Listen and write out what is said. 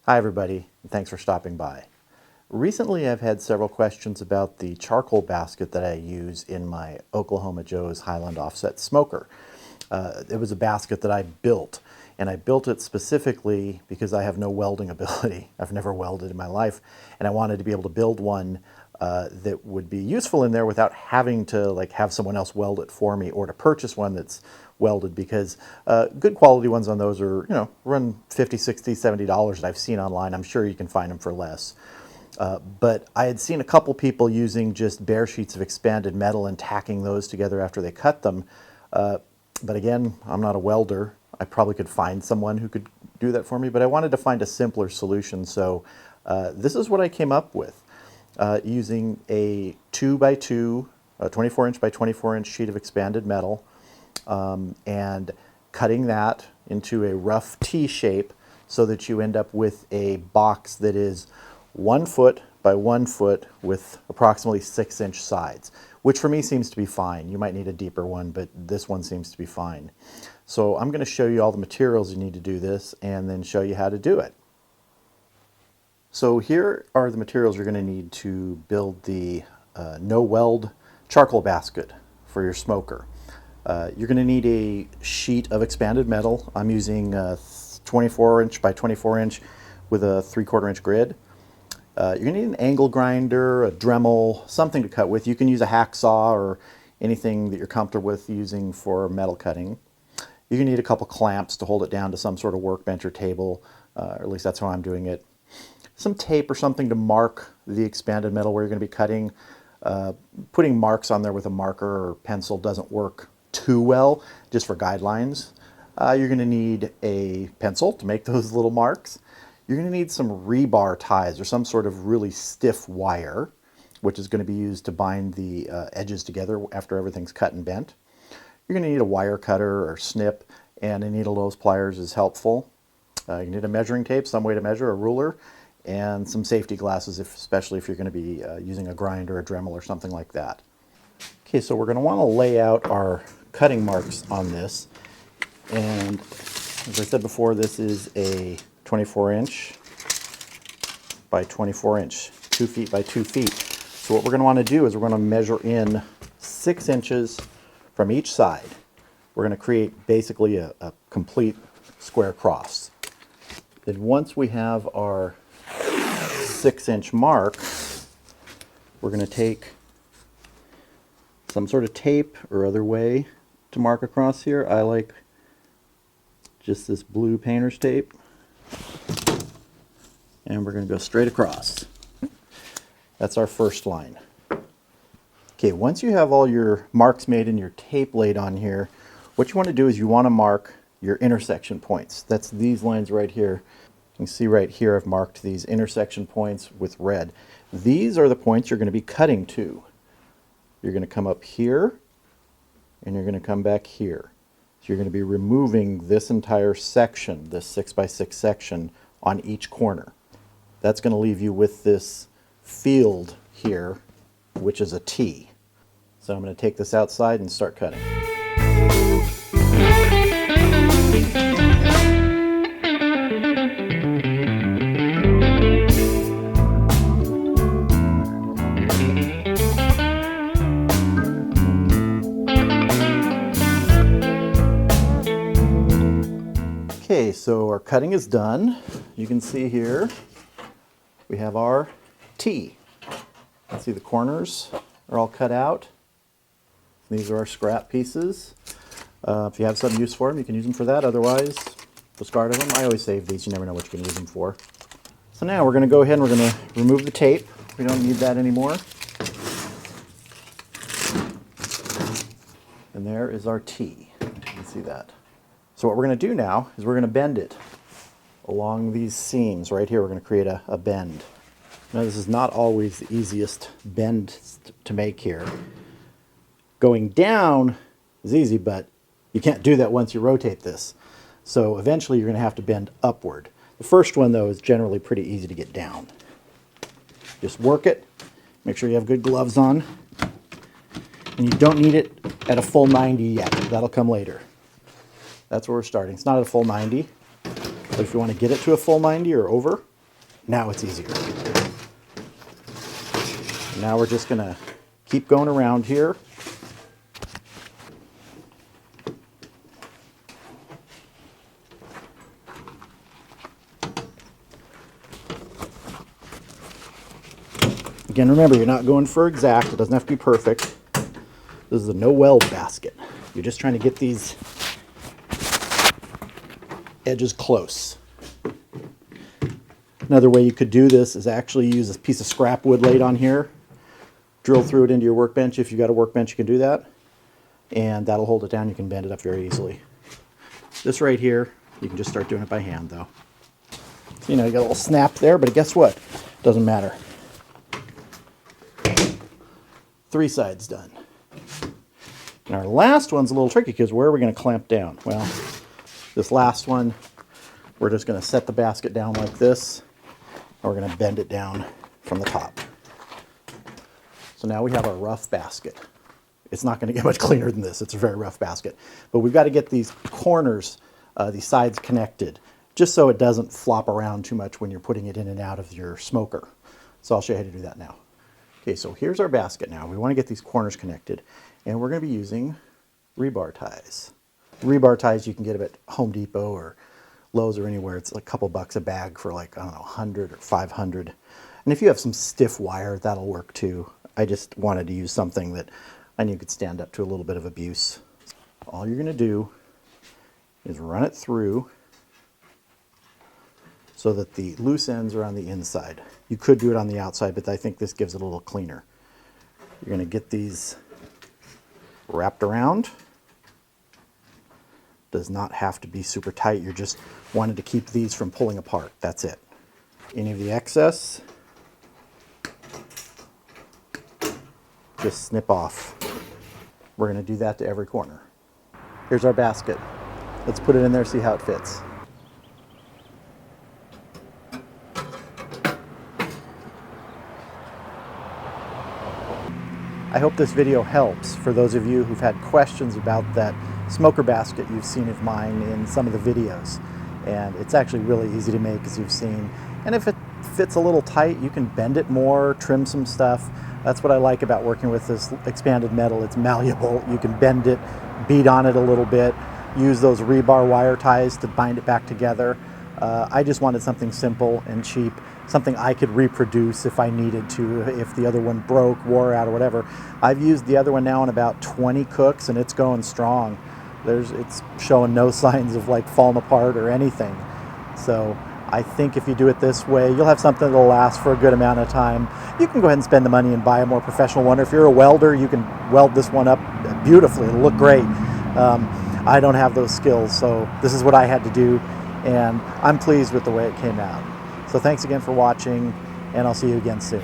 Hi everybody, and thanks for stopping by. Recently I've had several questions about the charcoal basket that I use in my Oklahoma Joe's Highland offset smoker. It was a basket that I built, and I built it specifically because I have no welding ability. I've never welded in my life, and I wanted to be able to build one that would be useful in there without having to have someone else weld it for me, or to purchase one that's welded, because good quality ones on those are, run $50, $60, $70 that I've seen online. I'm sure you can find them for less. But I had seen a couple people using just bare sheets of expanded metal and tacking those together after they cut them. But again, I'm not a welder. I probably could find someone who could do that for me, but I wanted to find a simpler solution. So this is what I came up with. Using a 2x2, a 24-inch by 24-inch sheet of expanded metal, and cutting that into a rough T shape so that you end up with a box that is 1 foot by 1 foot with approximately 6-inch sides, which for me seems to be fine. You might need a deeper one, but this one seems to be fine. So I'm going to show you all the materials you need to do this, and then show you how to do it. So here are the materials you're going to need to build the No Weld charcoal basket for your smoker. You're going to need a sheet of expanded metal. I'm using a 24-inch by 24-inch with a 3/4 inch grid. You're going to need an angle grinder, a Dremel, something to cut with. You can use a hacksaw or anything that you're comfortable with using for metal cutting. You're going to need a couple clamps to hold it down to some sort of workbench or table, or at least that's how I'm doing it. Some tape or something to mark the expanded metal where you're going to be cutting. Putting marks on there with a marker or pencil doesn't work too well, just for guidelines. You're going to need a pencil to make those little marks. You're going to need some rebar ties or some sort of really stiff wire, which is going to be used to bind the edges together after everything's cut and bent. You're going to need a wire cutter or snip, and a needle nose pliers is helpful. You need a measuring tape, some way to measure, a ruler, and some safety glasses, especially if you're going to be using a grinder, a Dremel, or something like that. Okay, so we're going to want to lay out our cutting marks on this. And as I said before, this is a 24-inch by 24-inch, 2 feet by 2 feet. So what we're going to want to do is we're going to measure in 6 inches from each side. We're going to create basically a complete square cross. Then once we have our 6-inch mark, we're going to take some sort of tape or other way to mark across here. I like just this blue painter's tape, and we're going to go straight across. That's our first line. Okay, once you have all your marks made and your tape laid on here, what you want to do is you want to mark your intersection points. That's these lines right here. You can see right here I've marked these intersection points with red. These are the points you're going to be cutting to. You're going to come up here, and you're going to come back here. So you're going to be removing this entire section, this 6x6 section, on each corner. That's going to leave you with this field here, which is a T. So I'm going to take this outside and start cutting. Okay, so our cutting is done. You can see here we have our T. See, the corners are all cut out. These are our scrap pieces. If you have some use for them, you can use them for that. Otherwise, discard them. I always save these. You never know what you can use them for. So now we're going to go ahead and we're going to remove the tape. We don't need that anymore. And there is our T. You can see that. So what we're going to do now is we're going to bend it along these seams right here. We're going to create a bend. Now, this is not always the easiest bend to make here. Going down is easy, but you can't do that once you rotate this. So eventually you're going to have to bend upward. The first one, though, is generally pretty easy to get down. Just work it. Make sure you have good gloves on. And you don't need it at a full 90 yet. That'll come later. That's where we're starting. It's not at a full 90, but if you want to get it to a full 90 or over, Now it's easier. Now we're just gonna keep going around here. Again, remember, you're not going for exact. It doesn't have to be perfect. This is a no weld basket. You're just trying to get these edges close. Another way you could do this is actually use a piece of scrap wood laid on here, drill through it into your workbench. If you've got a workbench, you can do that, and that'll hold it down. You can bend it up very easily. This right here, you can just start doing it by hand though. So, you know, you got a little snap there, but guess what? Doesn't matter. 3 sides done. And our last one's a little tricky because where are we going to clamp down? Well, this last one, we're just going to set the basket down like this, and we're going to bend it down from the top. So now we have our rough basket. It's not going to get much cleaner than this. It's a very rough basket. But we've got to get these corners, these sides connected, just so it doesn't flop around too much when you're putting it in and out of your smoker. So I'll show you how to do that now. Okay, so here's our basket now. We want to get these corners connected, and we're going to be using rebar ties. Rebar ties you can get at Home Depot or Lowe's or anywhere. It's like a couple bucks a bag for like, I don't know, 100 or 500. And if you have some stiff wire, that'll work too. I just wanted to use something that I knew could stand up to a little bit of abuse. All you're going to do is run it through so that the loose ends are on the inside. You could do it on the outside, but I think this gives it a little cleaner. You're going to get these wrapped around. Does not have to be super tight. You're just wanting to keep these from pulling apart. That's it. Any of the excess, just snip off. We're going to do that to every corner. Here's our basket. Let's put it in there, see how it fits. I hope this video helps for those of you who've had questions about that smoker basket you've seen of mine in some of the videos. And it's actually really easy to make, as you've seen. And if it fits a little tight, you can bend it more, trim some stuff. That's what I like about working with this expanded metal. It's malleable. You can bend it, beat on it a little bit, use those rebar wire ties to bind it back together. I just wanted something simple and cheap, something I could reproduce if I needed to, if the other one broke, wore out, or whatever. I've used the other one now in about 20 cooks, and it's going strong. It's showing no signs of like falling apart or anything. So I think if you do it this way, you'll have something that'll last for a good amount of time. You can go ahead and spend the money and buy a more professional one. Or if you're a welder, you can weld this one up beautifully. It'll look great. I don't have those skills, so this is what I had to do, and I'm pleased with the way it came out. So thanks again for watching, and I'll see you again soon.